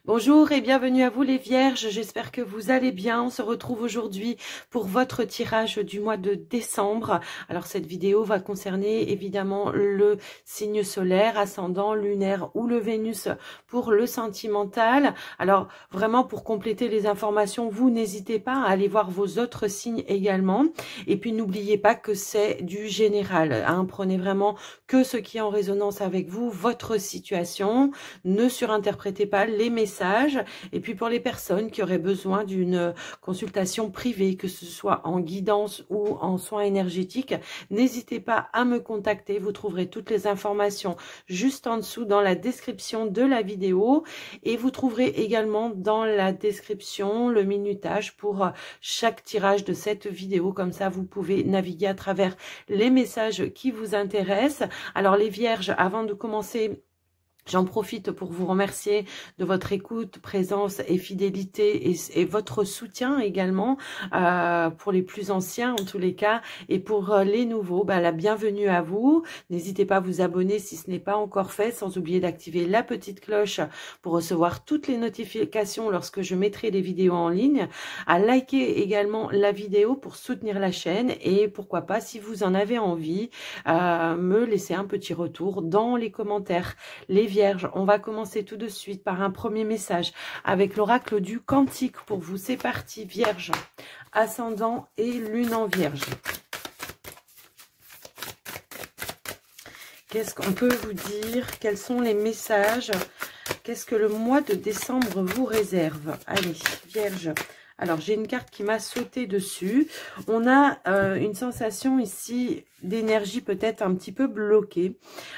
Bonjour et bienvenue à vous les Vierges, j'espère que vous allez bien. On se retrouve aujourd'hui pour votre tirage du mois de décembre. Alors cette vidéo va concerner évidemment le signe solaire, ascendant, lunaire ou le Vénus pour le sentimental. Alors vraiment pour compléter les informations, vous n'hésitez pas à aller voir vos autres signes également. Et puis n'oubliez pas que c'est du général, hein. Prenez vraiment que ce qui est en résonance avec vous, votre situation. Ne surinterprétez pas les messages. Et puis pour les personnes qui auraient besoin d'une consultation privée, que ce soit en guidance ou en soins énergétiques, n'hésitez pas à me contacter. Vous trouverez toutes les informations juste en dessous dans la description de la vidéo. Et vous trouverez également dans la description le minutage pour chaque tirage de cette vidéo. Comme ça, vous pouvez naviguer à travers les messages qui vous intéressent. Alors les Vierges, avant de commencer, j'en profite pour vous remercier de votre écoute, présence et fidélité et votre soutien également pour les plus anciens en tous les cas. Et pour les nouveaux, la bienvenue à vous. N'hésitez pas à vous abonner si ce n'est pas encore fait, sans oublier d'activer la petite cloche pour recevoir toutes les notifications lorsque je mettrai des vidéos en ligne. À liker également la vidéo pour soutenir la chaîne et pourquoi pas, si vous en avez envie, me laisser un petit retour dans les commentaires. Les Vierges, on va commencer tout de suite par un premier message avec l'oracle du Cantique pour vous. C'est parti, Vierge, ascendant et lune en Vierge. Qu'est-ce qu'on peut vous dire? Quels sont les messages? Qu'est-ce que le mois de décembre vous réserve? Allez, Vierge. Alors, j'ai une carte qui m'a sauté dessus. On a une sensation ici d'énergie peut-être un petit peu bloquée.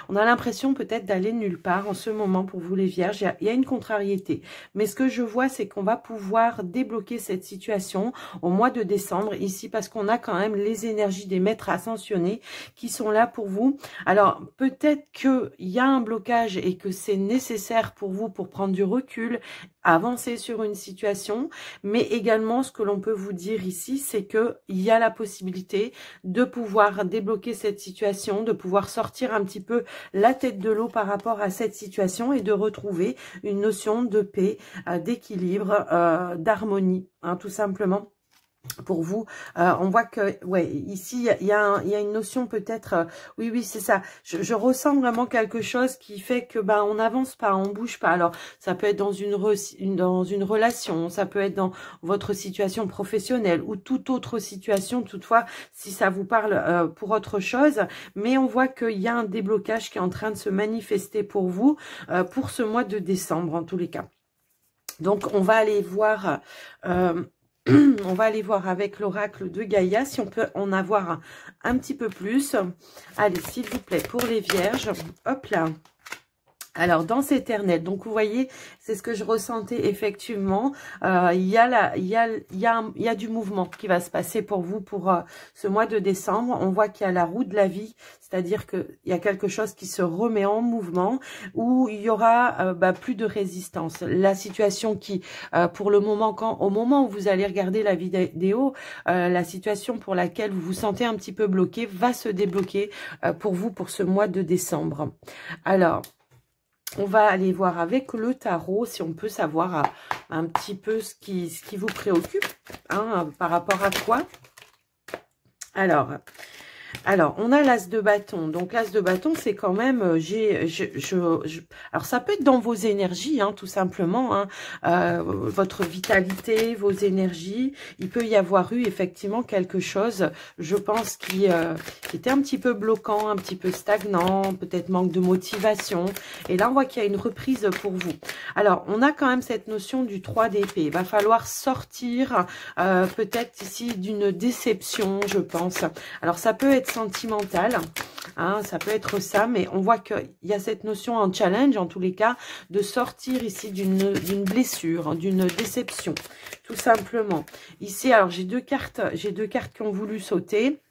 On a l'impression peut-être d'aller nulle part en ce moment pour vous les Vierges. Il y a une contrariété. Mais ce que je vois, c'est qu'on va pouvoir débloquer cette situation au mois de décembre ici parce qu'on a quand même les énergies des maîtres ascensionnés qui sont là pour vous. Alors, peut-être qu'il y a un blocage et que c'est nécessaire pour vous pour prendre du recul, avancer sur une situation, mais également ce que l'on peut vous dire ici, c'est qu'il y a la possibilité de pouvoir débloquer cette situation, de pouvoir sortir un petit peu la tête de l'eau par rapport à cette situation et de retrouver une notion de paix, d'équilibre, d'harmonie, hein, tout simplement. Pour vous, on voit que, ouais, ici, il y a une notion peut-être, oui, c'est ça. Je ressens vraiment quelque chose qui fait que, on n'avance pas, on bouge pas. Alors, ça peut être dans une relation, ça peut être dans votre situation professionnelle ou toute autre situation, toutefois, si ça vous parle pour autre chose. Mais on voit qu'il y a un déblocage qui est en train de se manifester pour vous, pour ce mois de décembre, en tous les cas. Donc, on va aller voir... on va aller voir avec l'oracle de Gaïa si on peut en avoir un petit peu plus. Allez, s'il vous plaît, pour les Vierges. Hop là. Alors, danse éternelle, donc vous voyez, c'est ce que je ressentais effectivement. Il y a du mouvement qui va se passer pour vous pour ce mois de décembre. On voit qu'il y a la roue de la vie, c'est-à-dire qu'il y a quelque chose qui se remet en mouvement, où il y aura plus de résistance. La situation qui, pour le moment, au moment où vous allez regarder la vidéo, la situation pour laquelle vous vous sentez un petit peu bloqué va se débloquer pour vous pour ce mois de décembre. Alors, on va aller voir avec le tarot si on peut savoir un petit peu ce qui vous préoccupe, hein, par rapport à quoi. Alors, on a l'as de bâton. Donc, l'as de bâton, c'est quand même... alors, ça peut être dans vos énergies, hein, tout simplement. Hein, votre vitalité, vos énergies. Il peut y avoir eu, effectivement, quelque chose, je pense, qui était un petit peu bloquant, un petit peu stagnant, peut-être manque de motivation. Et là, on voit qu'il y a une reprise pour vous. Alors, on a quand même cette notion du 3 d'épée. Il va falloir sortir, peut-être ici, d'une déception, je pense. Alors, ça peut être sentimental, hein, ça peut être ça, mais on voit qu'il y a cette notion en challenge, en tous les cas, de sortir ici d'une blessure, d'une déception, tout simplement. Ici, alors j'ai deux cartes qui ont voulu sauter.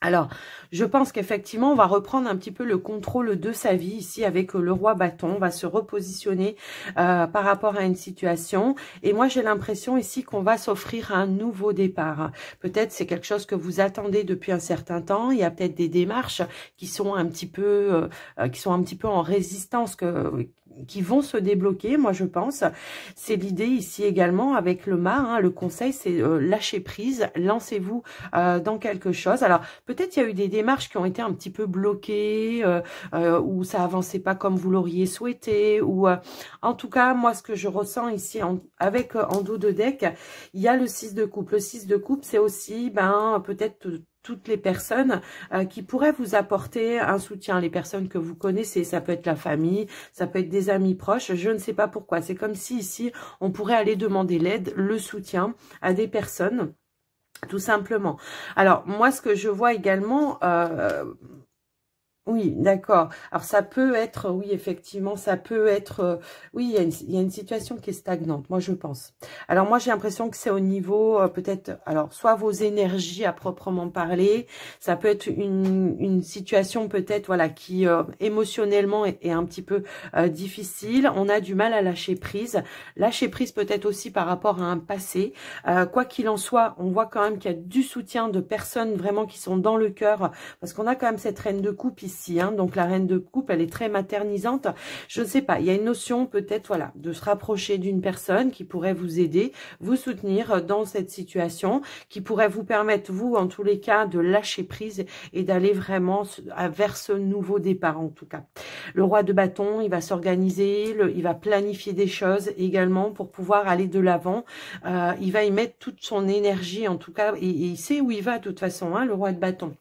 Alors, je pense qu'effectivement, on va reprendre un petit peu le contrôle de sa vie ici avec le roi bâton. On va se repositionner par rapport à une situation. Et moi, j'ai l'impression ici qu'on va s'offrir un nouveau départ. Peut-être c'est quelque chose que vous attendez depuis un certain temps. Il y a peut-être des démarches qui sont un petit peu en résistance, qui vont se débloquer, moi je pense. C'est l'idée ici également avec le mât, hein, le conseil c'est lâcher prise, lancez-vous dans quelque chose. Alors peut-être il y a eu des démarches qui ont été un petit peu bloquées, ou ça avançait pas comme vous l'auriez souhaité, ou en tout cas moi ce que je ressens ici avec en dos de deck, il y a le 6 de coupe. Le 6 de coupe c'est aussi peut-être toutes les personnes qui pourraient vous apporter un soutien, les personnes que vous connaissez, ça peut être la famille, ça peut être des amis proches, je ne sais pas pourquoi. C'est comme si ici, on pourrait aller demander l'aide, le soutien à des personnes, tout simplement. Alors, moi, ce que je vois également... oui, d'accord. Alors, ça peut être, oui, effectivement, ça peut être, oui, il y a une situation qui est stagnante, moi, je pense. Alors, moi, j'ai l'impression que c'est au niveau, peut-être, alors, soit vos énergies à proprement parler, ça peut être une situation, peut-être, voilà, qui, émotionnellement, est un petit peu difficile. On a du mal à lâcher prise. Lâcher prise, peut-être aussi par rapport à un passé. Quoi qu'il en soit, on voit quand même qu'il y a du soutien de personnes vraiment qui sont dans le cœur, parce qu'on a quand même cette reine de coupe ici. Donc la reine de coupe, elle est très maternisante. Je ne sais pas, il y a une notion peut-être, voilà, de se rapprocher d'une personne qui pourrait vous aider, vous soutenir dans cette situation, qui pourrait vous permettre, vous, en tous les cas, de lâcher prise et d'aller vraiment vers ce nouveau départ, en tout cas. Le roi de bâton, il va s'organiser, il va planifier des choses également pour pouvoir aller de l'avant. Il va y mettre toute son énergie, en tout cas, et il sait où il va de toute façon, hein, le roi de bâton.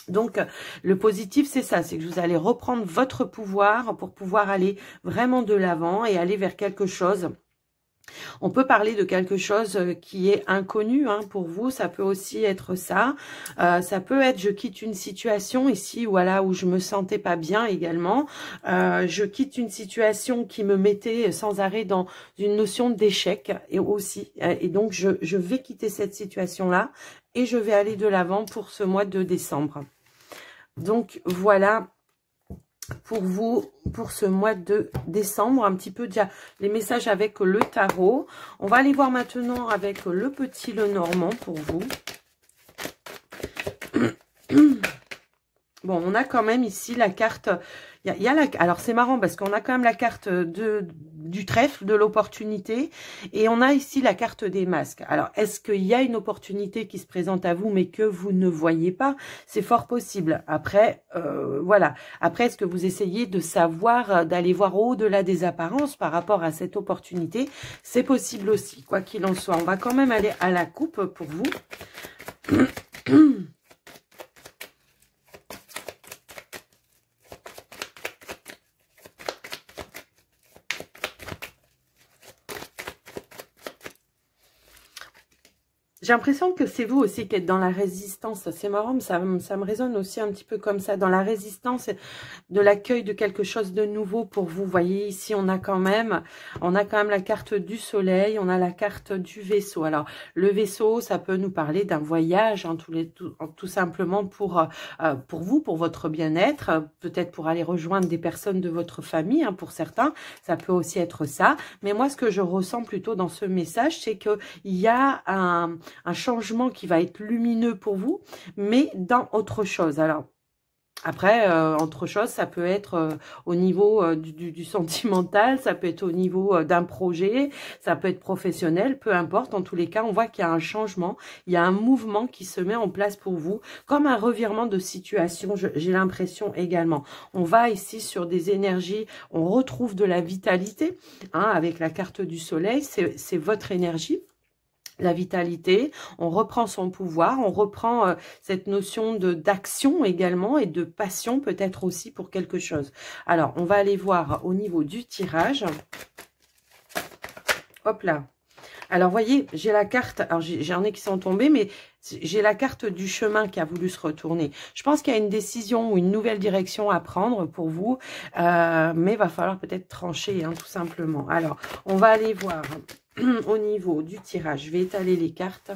Donc, le positif, c'est ça, c'est que vous allez reprendre votre pouvoir pour pouvoir aller vraiment de l'avant et aller vers quelque chose. On peut parler de quelque chose qui est inconnu pour vous, ça peut aussi être ça. Ça peut être je quitte une situation ici voilà, où je me sentais pas bien également. Je quitte une situation qui me mettait sans arrêt dans une notion d'échec et aussi. Et donc, je vais quitter cette situation-là et je vais aller de l'avant pour ce mois de décembre. Donc, voilà pour vous, pour ce mois de décembre, un petit peu déjà les messages avec le tarot. On va aller voir maintenant avec le petit Lenormand pour vous. Bon, on a quand même ici la carte... alors, c'est marrant parce qu'on a quand même la carte du trèfle, de l'opportunité. Et on a ici la carte des masques. Alors, est-ce qu'il y a une opportunité qui se présente à vous, mais que vous ne voyez pas? C'est fort possible. Après, voilà. Après, est-ce que vous essayez de savoir, d'aller voir au-delà des apparences par rapport à cette opportunité? C'est possible aussi, quoi qu'il en soit. On va quand même aller à la coupe pour vous. J'ai l'impression que c'est vous aussi qui êtes dans la résistance. C'est marrant, mais ça me résonne aussi un petit peu comme ça. Dans la résistance de l'accueil de quelque chose de nouveau pour vous. Vous voyez, ici, on a quand même la carte du soleil, on a la carte du vaisseau. Alors, le vaisseau, ça peut nous parler d'un voyage, tout simplement pour vous, pour votre bien-être. Peut-être pour aller rejoindre des personnes de votre famille, pour certains. Ça peut aussi être ça. Mais moi, ce que je ressens plutôt dans ce message, c'est qu'il y a un changement qui va être lumineux pour vous, mais dans autre chose. Alors, après, autre chose, ça peut être au niveau du sentimental, ça peut être au niveau d'un projet, ça peut être professionnel, peu importe. En tous les cas, on voit qu'il y a un changement, il y a un mouvement qui se met en place pour vous, comme un revirement de situation, j'ai l'impression également. On va ici sur des énergies, on retrouve de la vitalité, avec la carte du soleil, c'est votre énergie. La vitalité, on reprend son pouvoir, on reprend cette notion d'action également et de passion peut-être aussi pour quelque chose. Alors, on va aller voir au niveau du tirage. Hop là. Alors, voyez, j'ai la carte, alors j'en ai qui sont tombés, mais j'ai la carte du chemin qui a voulu se retourner. Je pense qu'il y a une décision ou une nouvelle direction à prendre pour vous, mais il va falloir peut-être trancher, tout simplement. Alors, on va aller voir au niveau du tirage. Je vais étaler les cartes.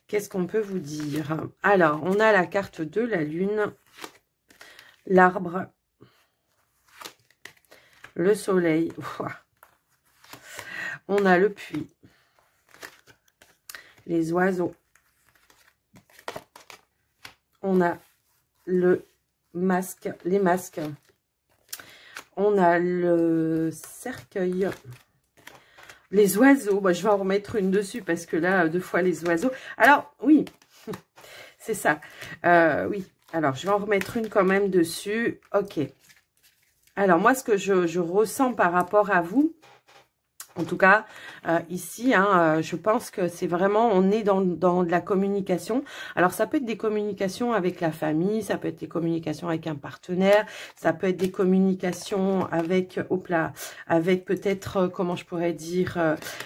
Qu'est-ce qu'on peut vous dire? Alors, on a la carte de la lune, l'arbre, le soleil. On a le puits, les oiseaux. On a le masque, les masques. On a le cercueil. Les oiseaux. Moi, je vais en remettre une dessus parce que là, 2 fois les oiseaux. Alors, oui, c'est ça. Oui, alors, je vais en remettre une quand même dessus. Ok. Alors, moi, ce que je ressens par rapport à vous, en tout cas, ici, hein, je pense que c'est vraiment, on est dans de la communication. Alors, ça peut être des communications avec la famille, ça peut être des communications avec un partenaire, ça peut être des communications avec, hop là, avec peut-être, comment je pourrais dire,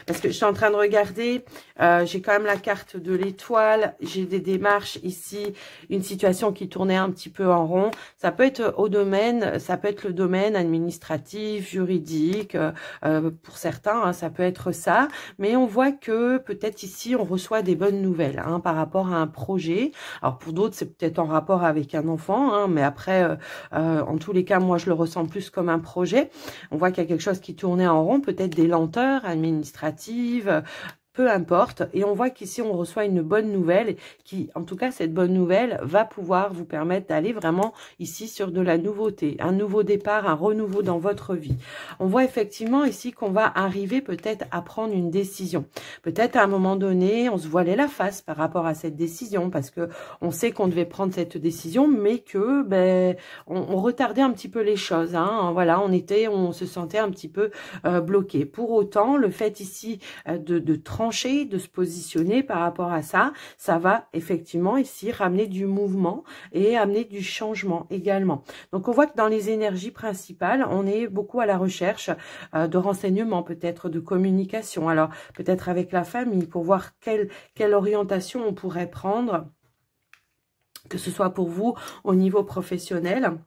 parce que je suis en train de regarder, j'ai quand même la carte de l'étoile, j'ai des démarches ici, une situation qui tournait un petit peu en rond. Ça peut être au domaine, ça peut être le domaine administratif, juridique, pour certains, hein, ça peut être ça, mais on voit que peut-être ici on reçoit des bonnes nouvelles hein, par rapport à un projet. Alors pour d'autres c'est peut-être en rapport avec un enfant, hein, mais après en tous les cas moi je le ressens plus comme un projet. On voit qu'il y a quelque chose qui tournait en rond, peut-être des lenteurs administratives, peu importe, et on voit qu'ici on reçoit une bonne nouvelle qui, en tout cas cette bonne nouvelle va pouvoir vous permettre d'aller vraiment ici sur de la nouveauté, un nouveau départ, un renouveau dans votre vie. On voit effectivement ici qu'on va arriver peut-être à prendre une décision. Peut-être à un moment donné, on se voilait la face par rapport à cette décision parce que on sait qu'on devait prendre cette décision, mais que ben on retardait un petit peu les choses. Hein. Voilà, on se sentait un petit peu bloqué. Pour autant, le fait ici de trancher, de se positionner par rapport à ça, ça va effectivement ici ramener du mouvement et amener du changement également. Donc on voit que dans les énergies principales, on est beaucoup à la recherche de renseignements, peut-être de communication, alors peut-être avec la famille pour voir quelle orientation on pourrait prendre, que ce soit pour vous au niveau professionnel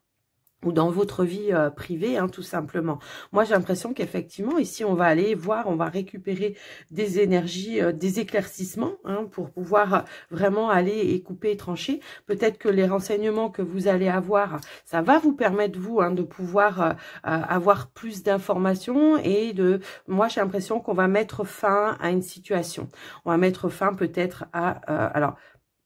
ou dans votre vie privée, hein, tout simplement. Moi, j'ai l'impression qu'effectivement, ici, on va aller voir, on va récupérer des énergies, des éclaircissements, hein, pour pouvoir vraiment aller et couper et trancher. Peut-être que les renseignements que vous allez avoir, ça va vous permettre, vous, hein, de pouvoir avoir plus d'informations et de... Moi, j'ai l'impression qu'on va mettre fin à une situation. On va mettre fin peut-être à... alors,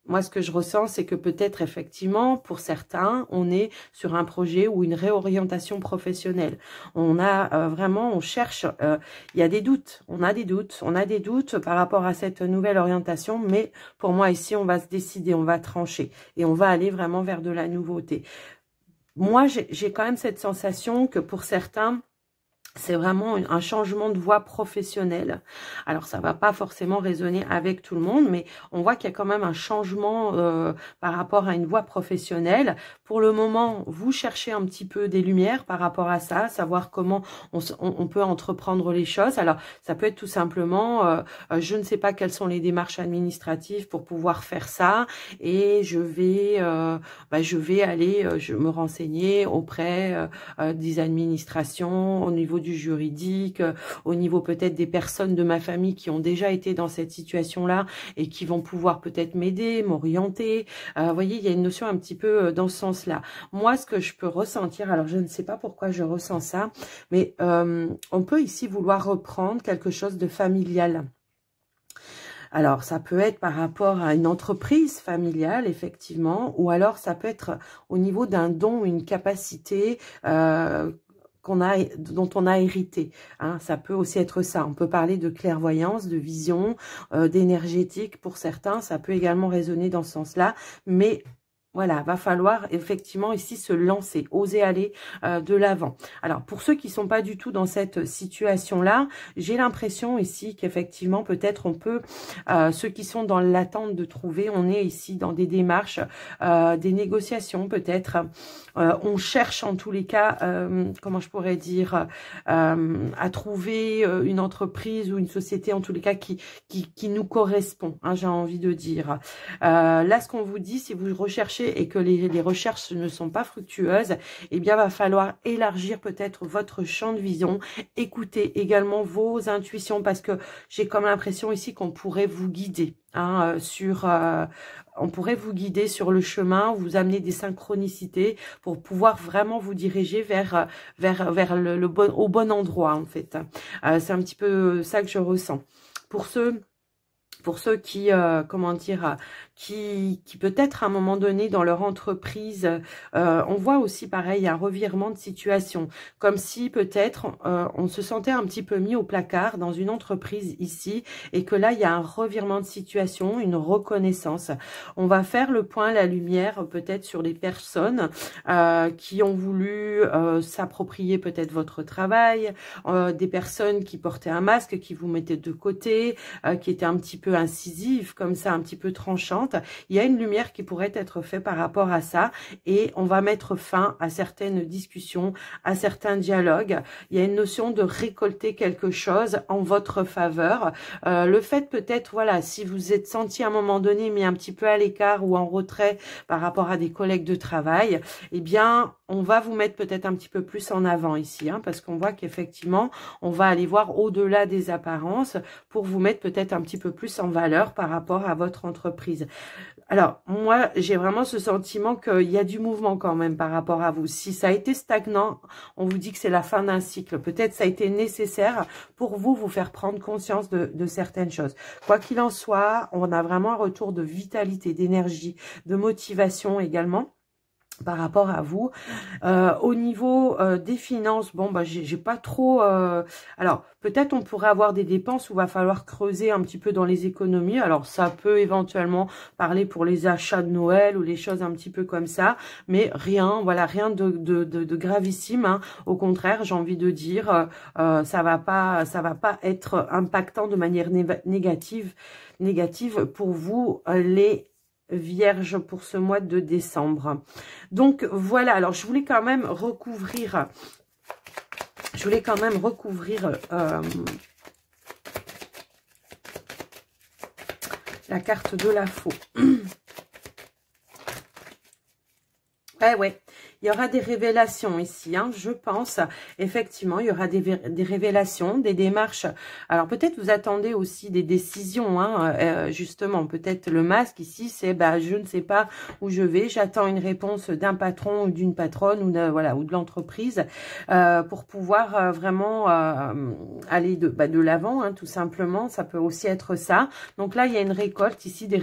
moi, ce que je ressens, c'est que peut-être, effectivement, pour certains, on est sur un projet ou une réorientation professionnelle. On a vraiment, on cherche, il y a des doutes, on a des doutes par rapport à cette nouvelle orientation, mais pour moi, ici, on va se décider, on va trancher et on va aller vraiment vers de la nouveauté. Moi, j'ai quand même cette sensation que pour certains, c'est vraiment un changement de voie professionnelle. Alors, ça va pas forcément résonner avec tout le monde, mais on voit qu'il y a quand même un changement par rapport à une voie professionnelle. Pour le moment, vous cherchez un petit peu des lumières par rapport à ça, savoir comment on peut entreprendre les choses. Alors, ça peut être tout simplement, je ne sais pas quelles sont les démarches administratives pour pouvoir faire ça, et je vais aller me renseigner auprès des administrations, au niveau du juridique, au niveau peut-être des personnes de ma famille qui ont déjà été dans cette situation-là et qui vont pouvoir peut-être m'aider, m'orienter. Vous voyez, il y a une notion un petit peu dans ce sens-là. Moi, ce que je peux ressentir, alors je ne sais pas pourquoi je ressens ça, mais on peut ici vouloir reprendre quelque chose de familial. Alors, ça peut être par rapport à une entreprise familiale, effectivement, ou alors ça peut être au niveau d'un don, une capacité dont on a hérité. Hein. Ça peut aussi être ça. On peut parler de clairvoyance, de vision, d'énergétique pour certains. Ça peut également résonner dans ce sens-là. Mais voilà, va falloir effectivement ici se lancer, oser aller de l'avant. Alors, pour ceux qui sont pas du tout dans cette situation-là, j'ai l'impression ici qu'effectivement, peut-être on peut, ceux qui sont dans l'attente de trouver, on est ici dans des démarches, des négociations peut-être. On cherche en tous les cas, comment je pourrais dire, à trouver une entreprise ou une société en tous les cas qui nous correspond, hein, j'ai envie de dire. Là, ce qu'on vous dit, si vous recherchez et que les recherches ne sont pas fructueuses, eh bien, va falloir élargir peut-être votre champ de vision, écouter également vos intuitions, parce que j'ai comme l'impression ici qu'on pourrait vous guider, hein, on pourrait vous guider sur le chemin, vous amener des synchronicités pour pouvoir vraiment vous diriger vers au bon endroit, en fait. C'est un petit peu ça que je ressens. Pour pour ceux qui, comment dire, qui peut-être à un moment donné dans leur entreprise, on voit aussi pareil un revirement de situation, comme si peut-être on se sentait un petit peu mis au placard dans une entreprise ici, et que là il y a un revirement de situation, une reconnaissance. On va faire le point, la lumière peut-être sur les personnes qui ont voulu s'approprier peut-être votre travail, des personnes qui portaient un masque, qui vous mettaient de côté, qui étaient un petit peu incisives, comme ça, un petit peu tranchantes. Il y a une lumière qui pourrait être faite par rapport à ça, et on va mettre fin à certaines discussions, à certains dialogues. Il y a une notion de récolter quelque chose en votre faveur. Le fait peut-être, voilà, si vous êtes senti à un moment donné mis un petit peu à l'écart ou en retrait par rapport à des collègues de travail, eh bien, on va vous mettre peut-être un petit peu plus en avant ici, hein, parce qu'on voit qu'effectivement, on va aller voir au-delà des apparences pour vous mettre peut-être un petit peu plus en valeur par rapport à votre entreprise. Alors, moi, j'ai vraiment ce sentiment qu'il y a du mouvement quand même par rapport à vous. Si ça a été stagnant, on vous dit que c'est la fin d'un cycle. Peut-être ça a été nécessaire pour vous faire prendre conscience de certaines choses. Quoi qu'il en soit, on a vraiment un retour de vitalité, d'énergie, de motivation également par rapport à vous. Au niveau des finances, bon, bah, j'ai pas trop... alors, peut-être on pourrait avoir des dépenses où il va falloir creuser un petit peu dans les économies. Alors, ça peut éventuellement parler pour les achats de Noël ou les choses un petit peu comme ça. Mais rien, voilà, rien de gravissime. Hein. Au contraire, j'ai envie de dire, ça va pas être impactant de manière négative pour vous, les Vierge, pour ce mois de décembre. Donc voilà, alors je voulais quand même recouvrir la carte de la faux. Ouais, il y aura des révélations ici, hein, je pense. Effectivement, il y aura des révélations, des démarches. Alors, peut-être vous attendez aussi des décisions, hein, justement. Peut-être le masque ici, c'est, bah, je ne sais pas où je vais. J'attends une réponse d'un patron ou d'une patronne ou de l'entreprise pour pouvoir vraiment aller de l'avant, hein, tout simplement. Ça peut aussi être ça. Donc là, il y a une récolte ici des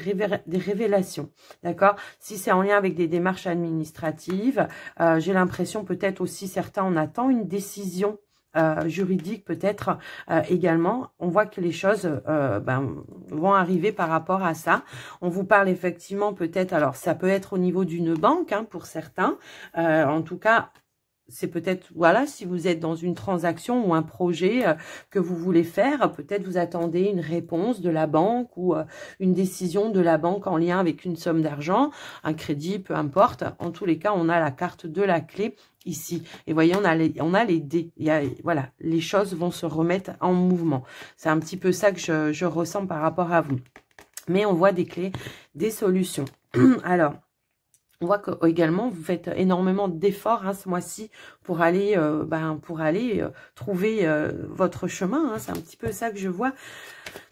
révélations, d'accord? Si c'est en lien avec des démarches administratives, j'ai l'impression peut-être aussi certains, on attend une décision juridique peut-être également. On voit que les choses vont arriver par rapport à ça. On vous parle effectivement peut-être, alors ça peut être au niveau d'une banque, hein, pour certains. En tout cas, c'est peut-être, voilà, si vous êtes dans une transaction ou un projet que vous voulez faire, peut-être vous attendez une réponse de la banque ou une décision de la banque en lien avec une somme d'argent, un crédit, peu importe. En tous les cas, on a la carte de la clé ici. Et voyez, on a les dés. Voilà, les choses vont se remettre en mouvement. C'est un petit peu ça que je ressens par rapport à vous. Mais on voit des clés, des solutions. Alors, on voit que également vous faites énormément d'efforts, hein, ce mois-ci pour aller, trouver votre chemin. Hein, c'est un petit peu ça que je vois.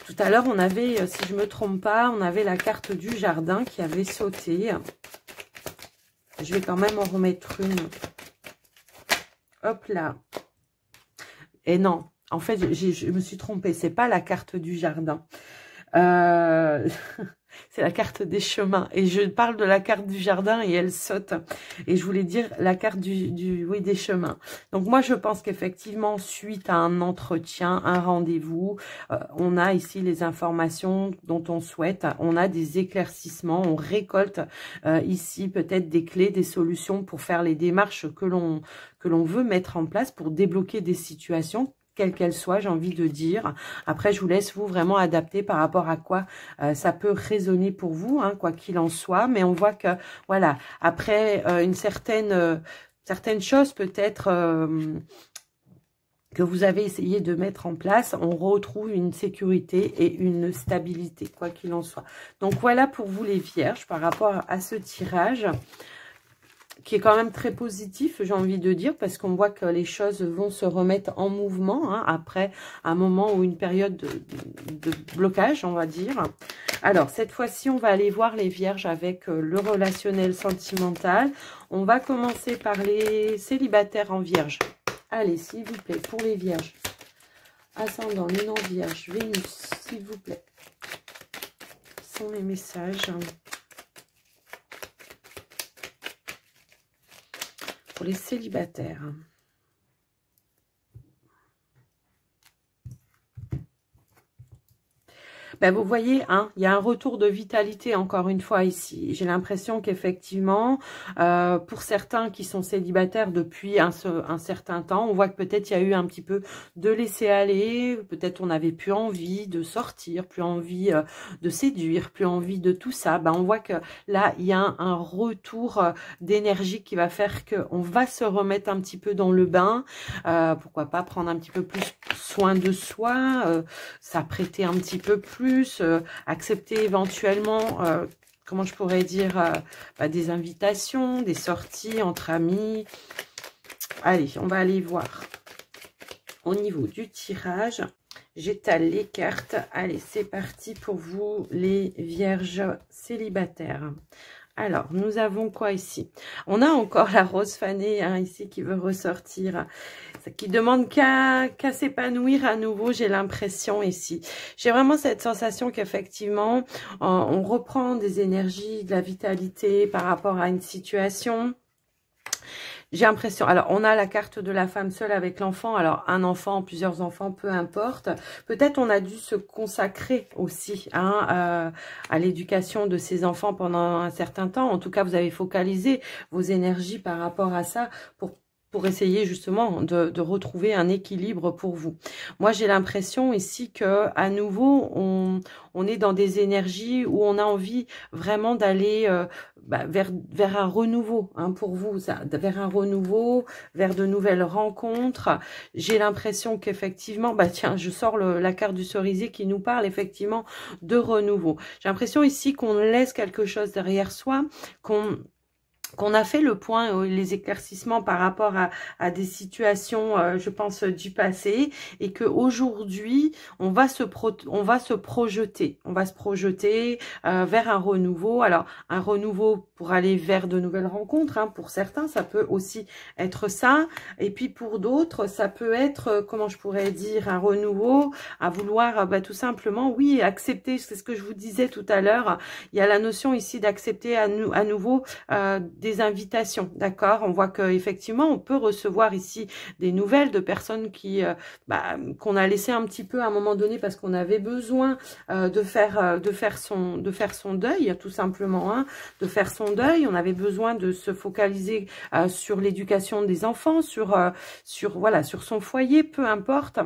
Tout à l'heure, on avait, si je me trompe pas, on avait la carte du jardin qui avait sauté. Je vais quand même en remettre une. Hop là. Et non, en fait, je me suis trompée. C'est pas la carte du jardin. C'est la carte des chemins. Et je parle de la carte du jardin et elle saute. Et je voulais dire la carte des chemins. Donc moi, je pense qu'effectivement, suite à un entretien, un rendez-vous, on a ici les informations dont on souhaite. On a des éclaircissements. On récolte ici peut-être des clés, des solutions pour faire les démarches que l'on veut mettre en place pour débloquer des situations, quelle qu'elle soit, j'ai envie de dire. Après, je vous laisse vous vraiment adapter par rapport à quoi ça peut résonner pour vous, hein, quoi qu'il en soit. Mais on voit que, voilà, après une certaine chose peut-être que vous avez essayé de mettre en place, on retrouve une sécurité et une stabilité, quoi qu'il en soit. Donc, voilà pour vous les vierges par rapport à ce tirage, qui est quand même très positif, j'ai envie de dire, parce qu'on voit que les choses vont se remettre en mouvement, hein, après un moment ou une période de blocage, on va dire. Alors, cette fois-ci, on va aller voir les vierges avec le relationnel sentimental. On va commencer par les célibataires en vierge. Allez, s'il vous plaît, pour les vierges. Ascendant, lune en vierge, Vénus, s'il vous plaît. sont les messages pour les célibataires? Ben, vous voyez, hein, il y a un retour de vitalité encore une fois ici. J'ai l'impression qu'effectivement, pour certains qui sont célibataires depuis un certain temps, on voit que peut-être il y a eu un petit peu de laisser aller, peut-être on n'avait plus envie de sortir, plus envie de séduire, plus envie de tout ça. Ben, on voit que là, il y a un retour d'énergie qui va faire qu'on va se remettre un petit peu dans le bain. Pourquoi pas prendre un petit peu plus soin de soi, s'apprêter un petit peu plus, accepter éventuellement, comment je pourrais dire, des invitations, des sorties entre amis. Allez, on va aller voir au niveau du tirage. J'étale les cartes. Allez, c'est parti pour vous, les vierges célibataires. Alors, nous avons quoi ici? On a encore la rose fanée hein, ici qui veut ressortir, qui demande qu'à s'épanouir à nouveau, j'ai l'impression ici. J'ai vraiment cette sensation qu'effectivement, on reprend des énergies, de la vitalité par rapport à une situation. J'ai l'impression, alors on a la carte de la femme seule avec l'enfant, alors un enfant, plusieurs enfants, peu importe. Peut-être on a dû se consacrer aussi hein, à l'éducation de ces enfants pendant un certain temps. En tout cas, vous avez focalisé vos énergies par rapport à ça pour essayer justement de retrouver un équilibre pour vous. Moi, j'ai l'impression ici que à nouveau, on est dans des énergies où on a envie vraiment d'aller vers un renouveau hein, pour vous, vers un renouveau, vers de nouvelles rencontres. J'ai l'impression qu'effectivement, tiens, je sors la carte du cerisier qui nous parle effectivement de renouveau. J'ai l'impression ici qu'on laisse quelque chose derrière soi, qu'on a fait le point, les éclaircissements par rapport à des situations, je pense, du passé, et que aujourd'hui on va se projeter vers un renouveau. Alors, un renouveau pour aller vers de nouvelles rencontres, hein, pour certains, ça peut aussi être ça, et puis pour d'autres, ça peut être, comment je pourrais dire, un renouveau à vouloir, tout simplement, oui, accepter, c'est ce que je vous disais tout à l'heure, il y a la notion ici d'accepter à nouveau des invitations, d'accord? On voit que effectivement on peut recevoir ici des nouvelles de personnes qui qu'on a laissé un petit peu à un moment donné parce qu'on avait besoin de faire son deuil, tout simplement, hein, de faire son deuil. On avait besoin de se focaliser sur l'éducation des enfants, sur son foyer, peu importe.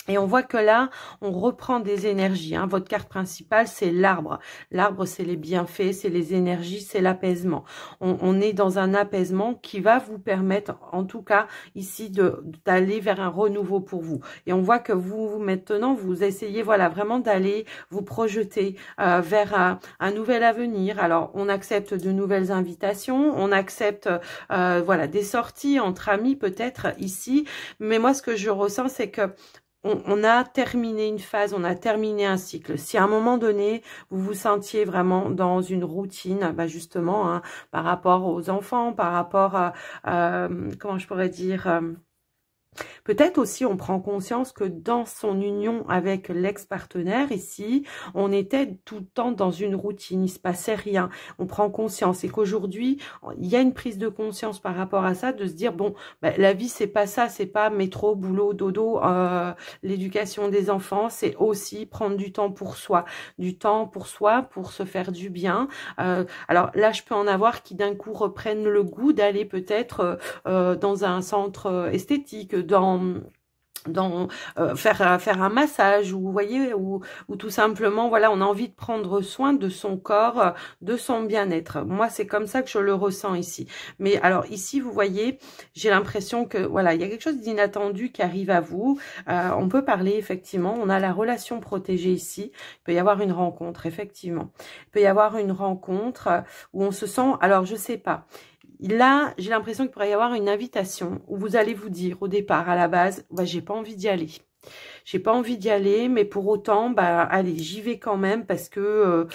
Et on voit que là, on reprend des énergies. Hein. Votre carte principale, c'est l'arbre. L'arbre, c'est les bienfaits, c'est les énergies, c'est l'apaisement. On est dans un apaisement qui va vous permettre, en tout cas, ici, d'aller vers un renouveau pour vous. Et on voit que vous, maintenant, vous essayez, voilà, vraiment d'aller vous projeter vers un nouvel avenir. Alors, on accepte de nouvelles invitations, on accepte, des sorties entre amis, peut-être, ici. Mais moi, ce que je ressens, c'est que on a terminé une phase, on a terminé un cycle. Si à un moment donné, vous vous sentiez vraiment dans une routine, justement, hein, par rapport aux enfants, par rapport à, comment je pourrais dire... peut-être aussi on prend conscience que dans son union avec l'ex-partenaire ici, on était tout le temps dans une routine, il se passait rien. On prend conscience et qu'aujourd'hui, il y a une prise de conscience par rapport à ça, de se dire bon, la vie c'est pas ça, c'est pas métro, boulot, dodo, l'éducation des enfants, c'est aussi prendre du temps pour soi, pour se faire du bien. Alors là, je peux en avoir qui d'un coup reprennent le goût d'aller peut-être dans un centre esthétique, faire un massage, ou vous voyez, ou tout simplement, voilà, on a envie de prendre soin de son corps, de son bien-être. Moi, c'est comme ça que je le ressens ici. Mais alors ici, vous voyez, j'ai l'impression que, voilà, il y a quelque chose d'inattendu qui arrive à vous. On peut parler, effectivement, on a la relation protégée ici. Il peut y avoir une rencontre, effectivement. Il peut y avoir une rencontre où on se sent, alors je sais pas, là, j'ai l'impression qu'il pourrait y avoir une invitation où vous allez vous dire au départ, à la base, j'ai pas envie d'y aller. J'ai pas envie d'y aller, mais pour autant, allez, j'y vais quand même parce que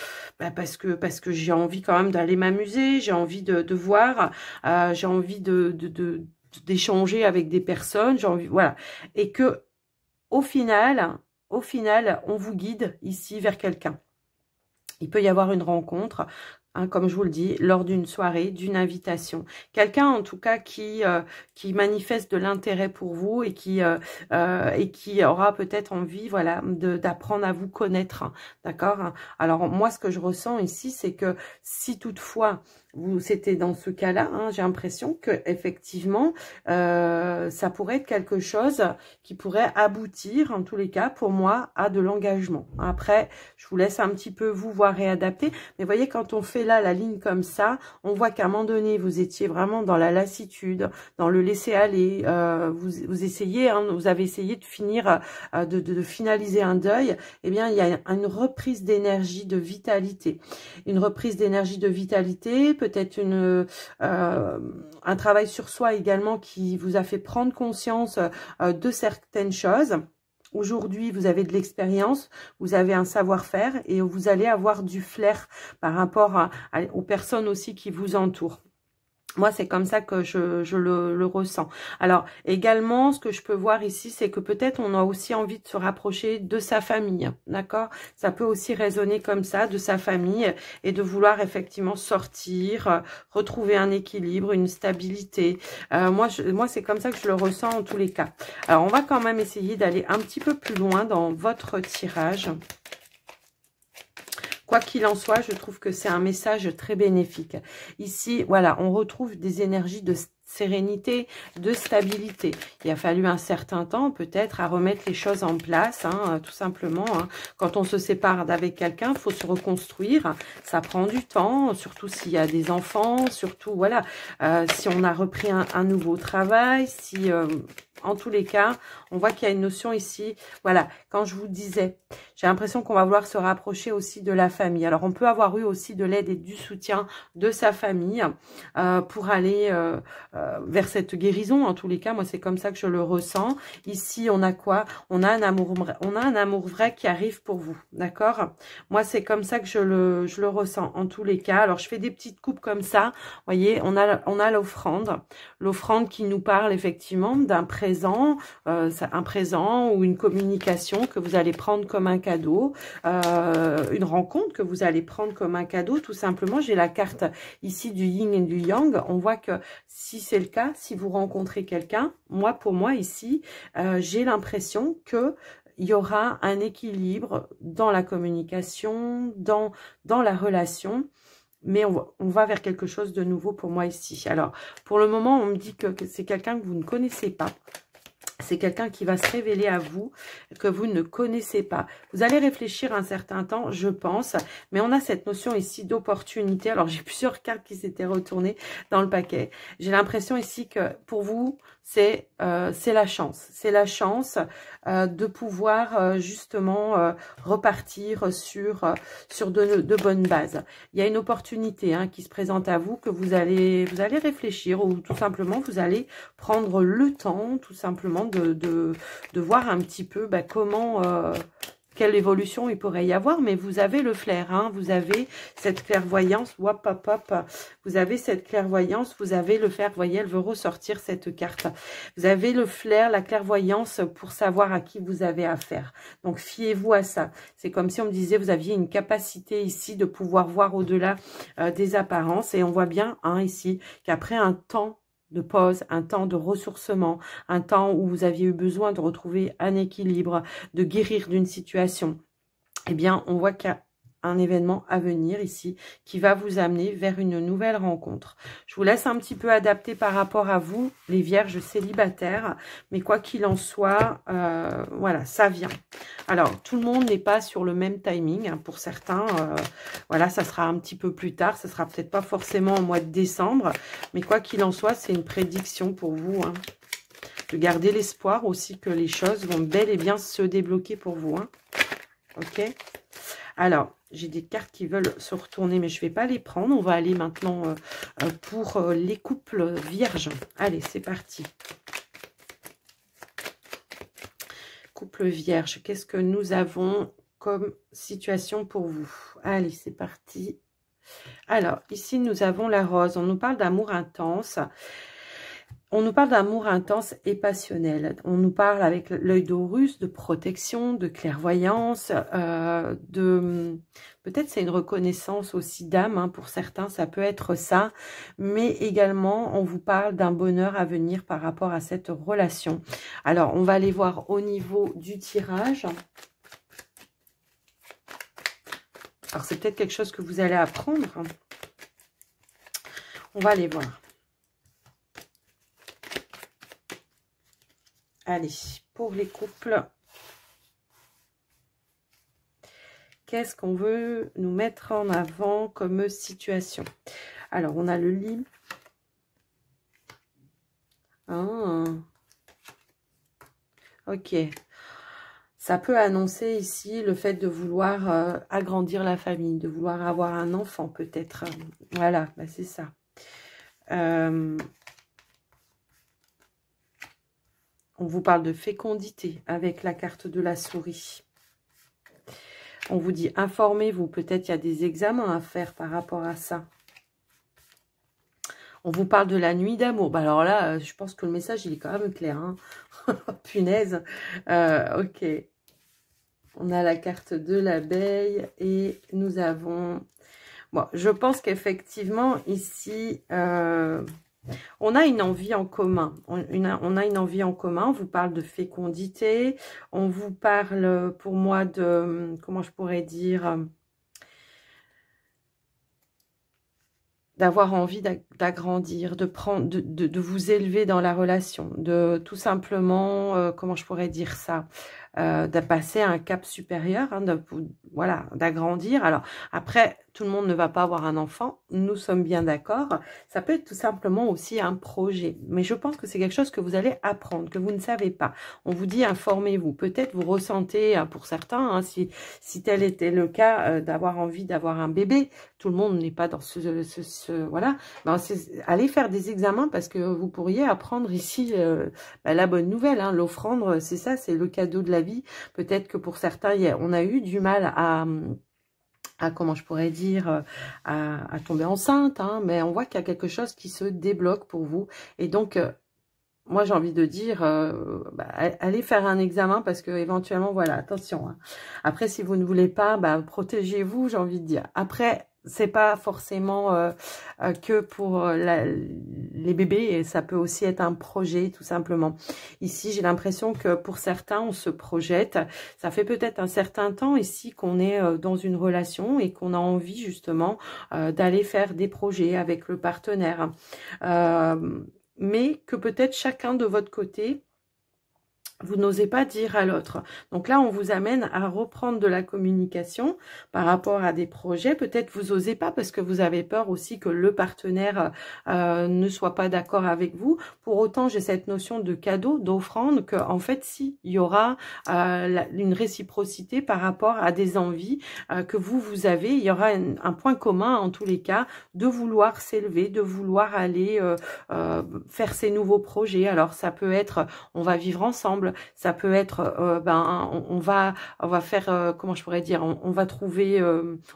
j'ai envie quand même d'aller m'amuser, j'ai envie de voir, j'ai envie d'échanger avec des personnes, j'ai envie, voilà, et que au final, on vous guide ici vers quelqu'un. Il peut y avoir une rencontre, hein, comme je vous le dis, lors d'une soirée, d'une invitation. Quelqu'un, en tout cas, qui manifeste de l'intérêt pour vous et qui aura peut-être envie, voilà, d'apprendre à vous connaître. Hein, d'accord? Alors, moi, ce que je ressens ici, c'est que si toutefois c'était dans ce cas-là, hein, j'ai l'impression que effectivement, ça pourrait être quelque chose qui pourrait aboutir, en tous les cas, pour moi, à de l'engagement. Après, je vous laisse un petit peu vous voir et adapter. Mais vous voyez, quand on fait là la ligne comme ça, on voit qu'à un moment donné, vous étiez vraiment dans la lassitude, dans le laisser-aller. Vous essayez, hein, vous avez essayé de finir, de finaliser un deuil. Eh bien, il y a une reprise d'énergie, de vitalité. Une reprise d'énergie, de vitalité, peut-être un travail sur soi également qui vous a fait prendre conscience de certaines choses. Aujourd'hui, vous avez de l'expérience, vous avez un savoir-faire et vous allez avoir du flair par rapport aux personnes aussi qui vous entourent. Moi, c'est comme ça que je le ressens. Alors, également, ce que je peux voir ici, c'est que peut-être on a aussi envie de se rapprocher de sa famille, d'accord? Ça peut aussi résonner comme ça, de sa famille, et de vouloir effectivement sortir, retrouver un équilibre, une stabilité. Moi, c'est comme ça que je le ressens en tous les cas. Alors, on va quand même essayer d'aller un petit peu plus loin dans votre tirage. Quoi qu'il en soit, je trouve que c'est un message très bénéfique. Ici, voilà, on retrouve des énergies de sérénité, de stabilité. Il a fallu un certain temps peut-être à remettre les choses en place, hein, tout simplement. Hein. Quand on se sépare d'avec quelqu'un, il faut se reconstruire. Ça prend du temps, surtout s'il y a des enfants, surtout, voilà, si on a repris un nouveau travail, si... en tous les cas, on voit qu'il y a une notion ici. Voilà, quand je vous disais, j'ai l'impression qu'on va vouloir se rapprocher aussi de la famille. Alors, on peut avoir eu aussi de l'aide et du soutien de sa famille pour aller vers cette guérison. En tous les cas, moi, c'est comme ça que je le ressens. Ici, on a quoi? On a un amour vrai qui arrive pour vous, d'accord? Moi, c'est comme ça que je le ressens en tous les cas. Alors, je fais des petites coupes comme ça. Vous voyez, on a l'offrande. L'offrande qui nous parle effectivement d'un présent, un présent ou une communication que vous allez prendre comme un cadeau, une rencontre que vous allez prendre comme un cadeau, tout simplement. J'ai la carte ici du yin et du yang. On voit que si c'est le cas, si vous rencontrez quelqu'un, pour moi ici, j'ai l'impression que il y aura un équilibre dans la communication, dans la relation. Mais on va vers quelque chose de nouveau pour moi ici. Alors, pour le moment, on me dit que c'est quelqu'un que vous ne connaissez pas. C'est quelqu'un qui va se révéler à vous, que vous ne connaissez pas. Vous allez réfléchir un certain temps, je pense. Mais on a cette notion ici d'opportunité. Alors, j'ai plusieurs cartes qui s'étaient retournées dans le paquet. J'ai l'impression ici que pour vous, c'est la chance. C'est la chance de pouvoir justement repartir sur de bonnes bases. Il y a une opportunité qui se présente à vous que vous allez réfléchir ou tout simplement vous allez prendre le temps tout simplement de voir un petit peu comment... quelle évolution il pourrait y avoir, mais vous avez le flair, vous avez cette clairvoyance, hop, hop, hop, vous avez cette clairvoyance, vous avez le flair, vous voyez, elle veut ressortir cette carte. Vous avez le flair, la clairvoyance pour savoir à qui vous avez affaire. Donc, fiez-vous à ça. C'est comme si on me disait, vous aviez une capacité ici de pouvoir voir au-delà des apparences, et on voit bien ici qu'après un temps de pause, un temps de ressourcement, un temps où vous aviez eu besoin de retrouver un équilibre, de guérir d'une situation, eh bien, on voit qu'il y a un événement à venir ici qui va vous amener vers une nouvelle rencontre. Je vous laisse un petit peu adapter par rapport à vous, les vierges célibataires, mais quoi qu'il en soit, voilà, ça vient. Alors, tout le monde n'est pas sur le même timing. Pour certains, voilà, ça sera un petit peu plus tard. Ça sera peut-être pas forcément au mois de décembre. Mais quoi qu'il en soit, c'est une prédiction pour vous. De garder l'espoir aussi que les choses vont bel et bien se débloquer pour vous. Ok. Alors, j'ai des cartes qui veulent se retourner, mais je ne vais pas les prendre. On va aller maintenant pour les couples vierges. Allez, c'est parti. Couple vierge, qu'est-ce que nous avons comme situation pour vous? Allez, c'est parti. Alors, ici, nous avons la rose. On nous parle d'amour intense. On nous parle d'amour intense et passionnel. On nous parle avec l'œil d'Horus de protection, de clairvoyance, peut-être c'est une reconnaissance aussi d'âme, hein, pour certains, ça peut être ça. Mais également, on vous parle d'un bonheur à venir par rapport à cette relation. Alors, on va aller voir au niveau du tirage. Alors, c'est peut-être quelque chose que vous allez apprendre. On va aller voir. Allez, pour les couples, qu'est-ce qu'on veut nous mettre en avant comme situation? Alors, on a le lit. Ah. Ok. Ça peut annoncer ici le fait de vouloir agrandir la famille, de vouloir avoir un enfant peut-être. Voilà, bah c'est ça. On vous parle de fécondité avec la carte de la souris. On vous dit, informez-vous, peut-être il y a des examens à faire par rapport à ça. On vous parle de la nuit d'amour. Bah alors là, je pense que le message, il est quand même clair. Hein. Punaise. Ok. On a la carte de l'abeille et nous avons... Bon, je pense qu'effectivement, ici... on a une envie en commun. On a une envie en commun. On vous parle de fécondité. On vous parle, pour moi, de... Comment je pourrais dire... d'avoir envie d'agrandir, de vous élever dans la relation, de tout simplement, comment je pourrais dire ça, de passer à un cap supérieur, hein, voilà, d'agrandir. Alors, après, tout le monde ne va pas avoir un enfant, nous sommes bien d'accord. Ça peut être tout simplement aussi un projet. Mais je pense que c'est quelque chose que vous allez apprendre, que vous ne savez pas. On vous dit, informez-vous. Peut-être vous ressentez, pour certains, hein, si tel était le cas, d'avoir envie d'avoir un bébé. Tout le monde n'est pas dans voilà. Ben, allez faire des examens parce que vous pourriez apprendre ici la bonne nouvelle. Hein, l'offrande, c'est ça, c'est le cadeau de la vie. Peut-être que pour certains, on a eu du mal à comment je pourrais dire, à tomber enceinte, hein, mais on voit qu'il y a quelque chose qui se débloque pour vous. Et donc, moi, j'ai envie de dire, allez faire un examen parce que éventuellement, voilà, attention. Hein. Après, si vous ne voulez pas, protégez-vous, j'ai envie de dire. Après, c'est pas forcément que pour les bébés, et ça peut aussi être un projet, tout simplement. Ici, j'ai l'impression que pour certains, on se projette. Ça fait peut-être un certain temps ici qu'on est dans une relation et qu'on a envie justement d'aller faire des projets avec le partenaire. Mais que peut-être chacun de votre côté, vous n'osez pas dire à l'autre. Donc là, on vous amène à reprendre de la communication par rapport à des projets. Peut-être vous n'osez pas parce que vous avez peur aussi que le partenaire ne soit pas d'accord avec vous. Pour autant, j'ai cette notion de cadeau, d'offrande, qu'en fait, si, il y aura une réciprocité par rapport à des envies que vous avez. Il y aura un point commun, en tous les cas, de vouloir s'élever, de vouloir aller faire ces nouveaux projets. Alors, ça peut être, on va vivre ensemble. Ça peut être, on va faire, comment je pourrais dire, on va trouver,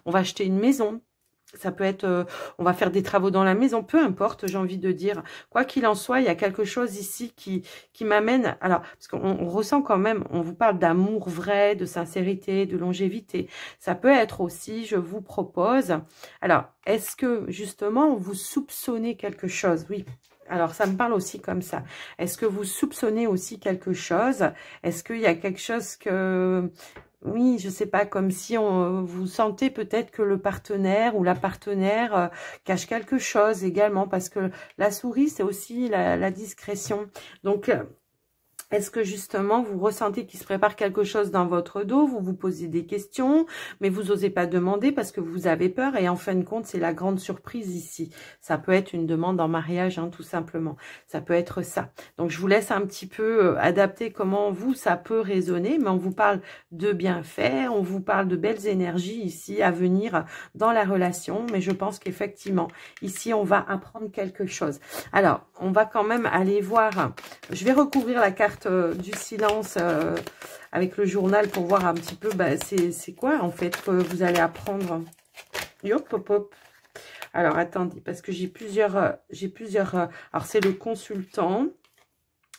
on va acheter une maison. Ça peut être, on va faire des travaux dans la maison, peu importe, j'ai envie de dire. Quoi qu'il en soit, il y a quelque chose ici qui m'amène, alors, parce qu'on ressent quand même, on vous parle d'amour vrai, de sincérité, de longévité. Ça peut être aussi, je vous propose, alors, est-ce que, justement, vous soupçonnez quelque chose? Oui. Alors, ça me parle aussi comme ça. Est-ce que vous soupçonnez aussi quelque chose? Est-ce qu'il y a quelque chose que... Oui, je sais pas, comme si vous sentez peut-être que le partenaire ou la partenaire cache quelque chose également. Parce que la souris, c'est aussi la discrétion. Donc... est-ce que justement vous ressentez qu'il se prépare quelque chose dans votre dos? Vous vous posez des questions, mais vous n'osez pas demander parce que vous avez peur. Et en fin de compte, c'est la grande surprise ici. Ça peut être une demande en mariage, hein, tout simplement. Ça peut être ça. Donc, je vous laisse un petit peu adapter comment vous, ça peut résonner. Mais on vous parle de bienfaits, on vous parle de belles énergies ici à venir dans la relation. Mais je pense qu'effectivement, ici, on va apprendre quelque chose. Alors, on va quand même aller voir. Je vais recouvrir la carte du silence avec le journal pour voir un petit peu c'est quoi en fait que vous allez apprendre. Hop, hop, hop. Alors, attendez, parce que j'ai plusieurs... alors, c'est le consultant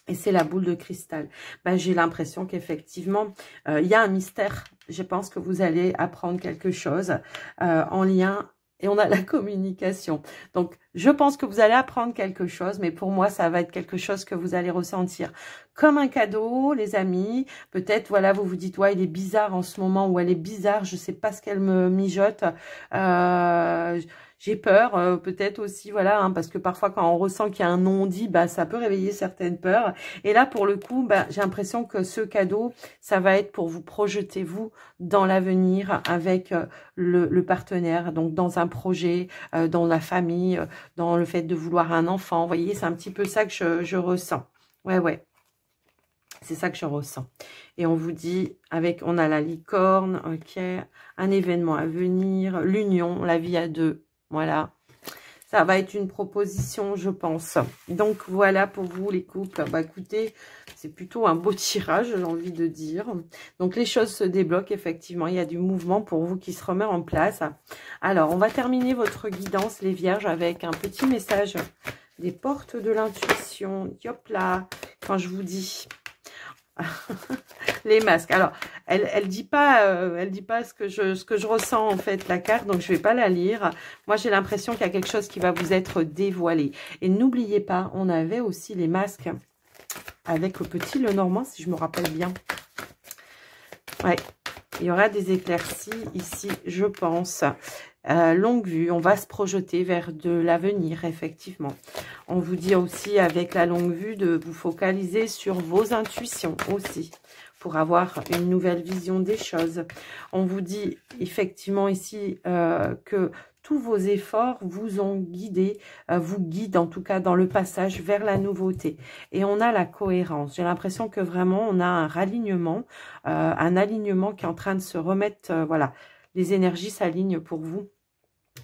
et c'est la boule de cristal. Ben, j'ai l'impression qu'effectivement, il y a un mystère. Je pense que vous allez apprendre quelque chose en lien... Et on a la communication. Donc, je pense que vous allez apprendre quelque chose, mais pour moi, ça va être quelque chose que vous allez ressentir comme un cadeau, les amis. Peut-être, voilà, vous vous dites, ouais, il est bizarre en ce moment, ou elle est bizarre, je sais pas ce qu'elle me mijote. J'ai peur, peut-être aussi, voilà, hein, parce que parfois, quand on ressent qu'il y a un non-dit, bah, ça peut réveiller certaines peurs. Et là, pour le coup, bah, j'ai l'impression que ce cadeau, ça va être pour vous projeter, vous, dans l'avenir avec le partenaire, donc dans un projet, dans la famille, dans le fait de vouloir un enfant. Vous voyez, c'est un petit peu ça que je ressens. Ouais, ouais. C'est ça que je ressens. Et on vous dit, on a la licorne, ok, un événement à venir, l'union, la vie à deux. Voilà. Ça va être une proposition, je pense. Donc, voilà pour vous, les couples. Bah, écoutez, c'est plutôt un beau tirage, j'ai envie de dire. Donc, les choses se débloquent, effectivement. Il y a du mouvement pour vous qui se remet en place. Alors, on va terminer votre guidance, les vierges, avec un petit message des portes de l'intuition. Hop là, quand je vous dis... les masques. Alors, elle dit pas ce que je ressens en fait, la carte, donc je vais pas la lire. Moi, j'ai l'impression qu'il y a quelque chose qui va vous être dévoilé. Et n'oubliez pas, on avait aussi les masques avec le petit Lenormand, si je me rappelle bien. Ouais, il y aura des éclaircies ici, je pense. Longue vue, on va se projeter vers de l'avenir, effectivement. On vous dit aussi, avec la longue vue, de vous focaliser sur vos intuitions aussi, pour avoir une nouvelle vision des choses. On vous dit, effectivement, ici, que tous vos efforts vous ont guidé, vous guident en tout cas dans le passage vers la nouveauté. Et on a la cohérence. J'ai l'impression que vraiment, on a un alignement qui est en train de se remettre, voilà. Les énergies s'alignent pour vous.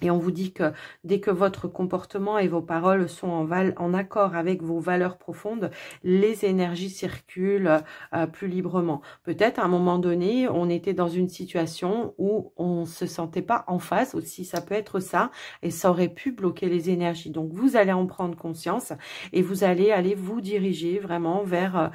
Et on vous dit que dès que votre comportement et vos paroles sont en accord avec vos valeurs profondes, les énergies circulent plus librement. Peut-être à un moment donné, on était dans une situation où on ne se sentait pas en phase aussi, ça peut être ça, et ça aurait pu bloquer les énergies. Donc vous allez en prendre conscience et vous allez vous diriger vraiment vers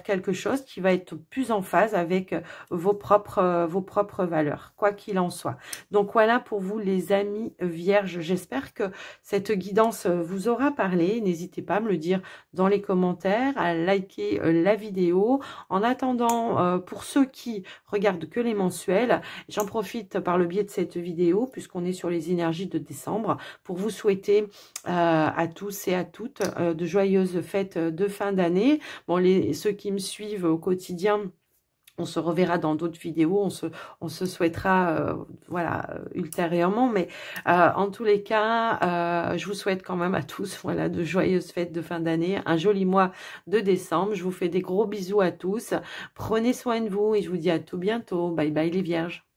quelque chose qui va être plus en phase avec vos propres valeurs, quoi qu'il en soit. Donc voilà pour vous les amis vierges. J'espère que cette guidance vous aura parlé. N'hésitez pas à me le dire dans les commentaires, à liker la vidéo. En attendant, pour ceux qui regardent que les mensuels, j'en profite par le biais de cette vidéo, puisqu'on est sur les énergies de décembre, pour vous souhaiter à tous et à toutes de joyeuses fêtes de fin d'année. Bon, ceux qui me suivent au quotidien, on se reverra dans d'autres vidéos, on se souhaitera ultérieurement, mais en tous les cas, je vous souhaite quand même à tous de joyeuses fêtes de fin d'année, un joli mois de décembre. Je vous fais des gros bisous à tous, prenez soin de vous et je vous dis à tout bientôt. Bye bye les vierges.